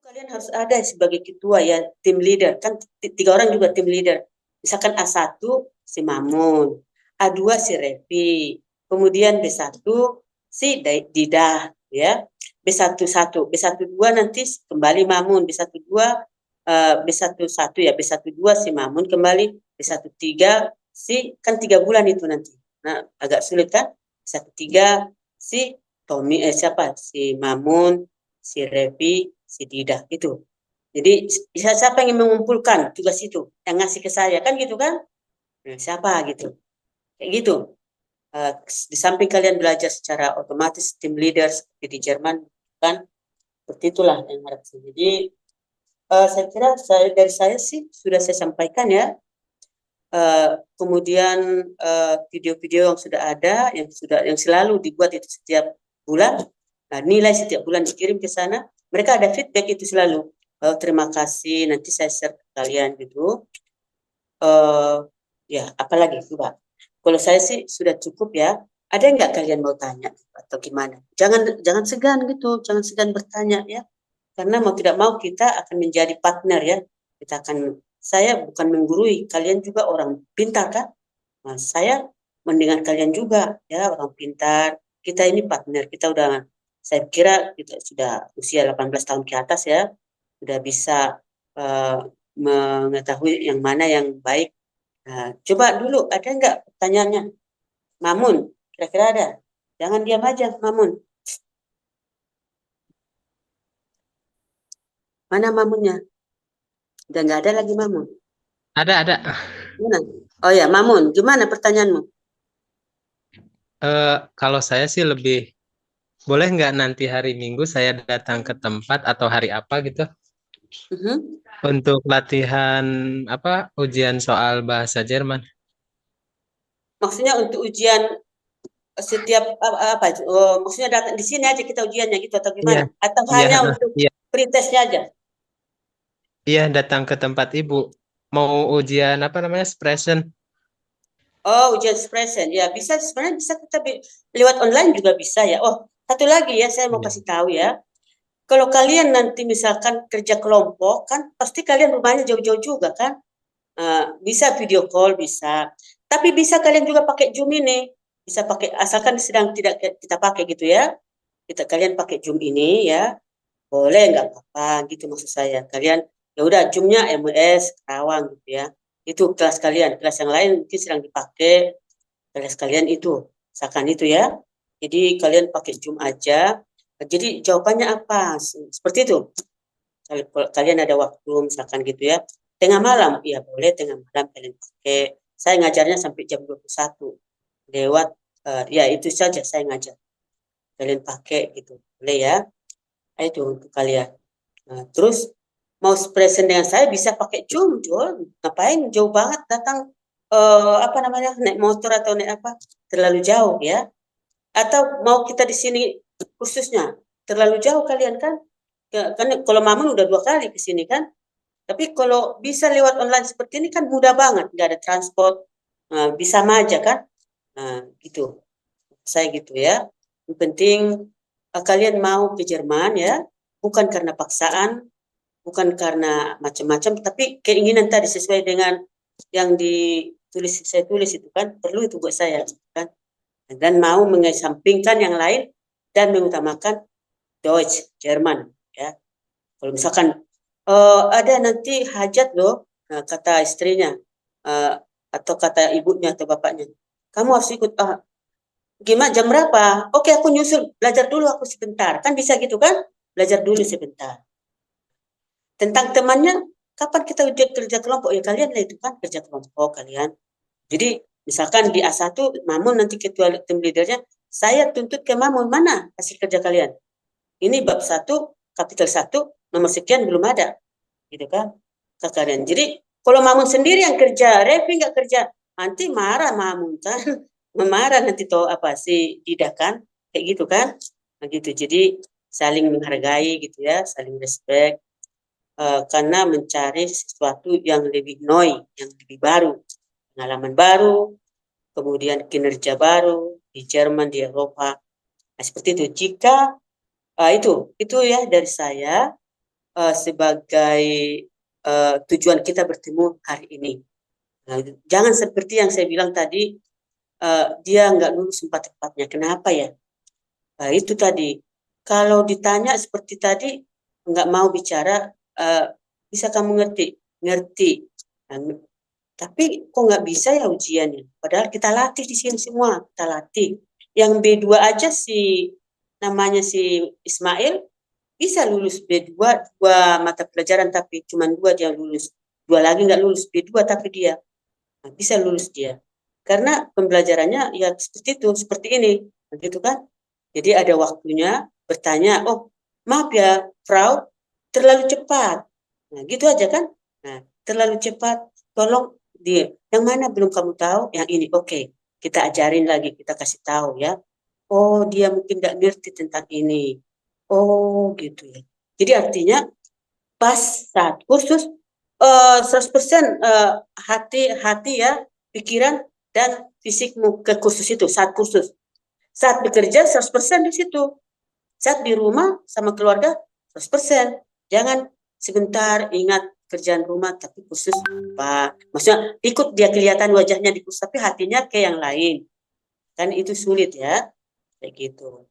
kalian harus ada sebagai ketua ya, tim leader. Kan 3 orang juga tim leader. Misalkan A1 si Mamun, A2 si Revi, kemudian B1 si Didah ya. B1 nanti kembali Mamun, B11 ya, B12 si Mamun kembali, B13 si kan 3 bulan itu nanti. Nah, agak sulit kan? B13 si Tommy siapa? Si Mamun, si Revi, si Didah itu. Jadi siapa yang mengumpulkan tugas itu, yang ngasih ke saya kan gitu kan? Nah, siapa gitu? Kayak gitu. Di samping kalian belajar secara otomatis tim leader seperti di Jerman kan, seperti itulah yang harap saya. Jadi saya kira dari saya sih sudah saya sampaikan ya. Kemudian video-video yang sudah ada, yang selalu dibuat itu setiap bulan. Nah, nilai setiap bulan dikirim ke sana. Mereka ada feedback itu selalu. Terima kasih, nanti saya share ke kalian gitu. Ya, apalagi coba. Kalau saya sih sudah cukup ya. Ada nggak kalian mau tanya atau gimana? Jangan segan gitu, jangan segan bertanya ya. Karena mau tidak mau kita akan menjadi partner ya. Saya bukan menggurui, kalian juga orang pintar kan? Nah, saya mendengar kalian juga ya, orang pintar. Kita ini partner, saya kira kita sudah usia 18 tahun ke atas ya, sudah bisa mengetahui yang mana yang baik. Nah, coba dulu, ada nggak pertanyaannya? Mamun, kira-kira ada? Jangan diam aja, Mamun. Mana Mamunnya? Udah nggak ada lagi Mamun. Ada. Gimana? Oh ya, Mamun, gimana pertanyaanmu? Kalau saya sih lebih, boleh nggak nanti hari Minggu saya datang ke tempat atau hari apa gitu Mhm. untuk latihan apa ujian soal bahasa Jerman? Maksudnya untuk ujian setiap apa itu? Oh, maksudnya datang di sini aja kita ujiannya gitu atau Iya, gimana? Atau iya, hanya untuk iya, pretestnya aja? iya datang ke tempat Ibu. Mau ujian apa namanya, expression? Oh, ujian expression. Ya, bisa sebenarnya bisa kita lewat online juga bisa ya. Oh, satu lagi ya saya mau Iya. kasih tahu ya. Kalau kalian nanti misalkan kerja kelompok kan pasti kalian rumahnya jauh-jauh juga kan? Bisa video call bisa. Tapi bisa kalian juga pakai Zoom ini. Bisa pakai asalkan sedang tidak kita pakai gitu ya. Kalian pakai Zoom ini ya. Boleh nggak apa-apa gitu maksud saya. Kalian ya udah Zoom-nya MS Karawang gitu ya. Itu kelas kalian, kelas yang lain mungkin sedang dipakai, kelas kalian itu, misalkan itu ya. Jadi kalian pakai Zoom aja. Jadi jawabannya apa? Seperti itu. Kalau kalian ada waktu misalkan gitu ya. Tengah malam, ya boleh tengah malam kalian pakai. Saya ngajarnya sampai jam 21. Lewat ya itu saja saya ngajar. Kalian pakai gitu. Boleh ya. Itu untuk kalian. Nah, terus mau present dengan saya bisa pakai Zoom, Jol. Ngapain jauh banget datang apa namanya naik motor atau naik apa terlalu jauh ya? Atau mau kita di sini khususnya terlalu jauh kalian kan? Kan kalau Mamun udah 2 kali ke sini kan? Tapi kalau bisa lewat online seperti ini kan mudah banget, nggak ada transport, bisa aja kan? Nah, gitu. Saya gitu ya. Yang penting kalian mau ke Jerman ya, bukan karena paksaan, bukan karena macam-macam, tapi keinginan tadi sesuai dengan yang saya tulis itu kan perlu itu buat saya kan, dan mau mengesampingkan yang lain dan mengutamakan Deutsch Jerman ya. Kalau misalkan ada nanti hajat loh, kata istrinya eh, atau kata ibunya atau bapaknya, kamu harus ikut. Gimana jam berapa? Oke, aku nyusul. Belajar dulu aku sebentar. Kan bisa gitu kan? Belajar dulu sebentar. Tentang temannya, kapan kita udah kerja kelompok? Ya kalian lah itu kan kerja kelompok kalian. Jadi misalkan di A1, Mamun nanti ketua tim leadernya, saya tuntut ke Mamun, mana hasil kerja kalian? Ini bab 1, kapital 1, nomor sekian belum ada. Gitu kan? Ke kalian. Jadi kalau Mamun sendiri yang kerja, Revi nggak kerja, nanti marah Mamun kan? Memarah nanti toh apa sih Dida kan? Kayak gitu kan? Nah, gitu. Jadi saling menghargai gitu ya, saling respect. Karena mencari sesuatu yang lebih noi, yang lebih baru, pengalaman baru, kemudian kinerja baru di Jerman, di Eropa. Nah, seperti itu. Jika itu ya dari saya. sebagai tujuan kita bertemu hari ini. Nah, jangan seperti yang saya bilang tadi, dia nggak lulus empat-empatnya. Kenapa ya? Nah, itu tadi. Kalau ditanya seperti tadi, nggak mau bicara, bisa kamu ngerti? Ngerti. Nah, tapi kok nggak bisa ya ujiannya? Padahal kita latih di sini semua, kita latih. Yang B2 aja namanya si Ismail bisa lulus B2, dua mata pelajaran tapi cuma dua dia lulus. Dua lagi nggak lulus B2 tapi dia bisa lulus dia. Karena pembelajarannya ya seperti itu, seperti ini. Begitu kan? Jadi ada waktunya bertanya, oh maaf ya, Frau, terlalu cepat. Nah, gitu aja kan? Nah, terlalu cepat, tolong dia. Yang mana belum kamu tahu? Yang ini, oke. Kita ajarin lagi, kita kasih tahu ya. Oh, dia mungkin nggak ngerti tentang ini. Oh, gitu ya. Jadi artinya pas saat kursus 100% hati ya, pikiran dan fisikmu ke kursus itu saat kursus. Saat bekerja 100% di situ. Saat di rumah sama keluarga 100%. Jangan sebentar ingat kerjaan rumah tapi kursus lupa. Maksudnya ikut dia kelihatan wajahnya di kursus tapi hatinya ke yang lain. Kan itu sulit ya. Kayak gitu.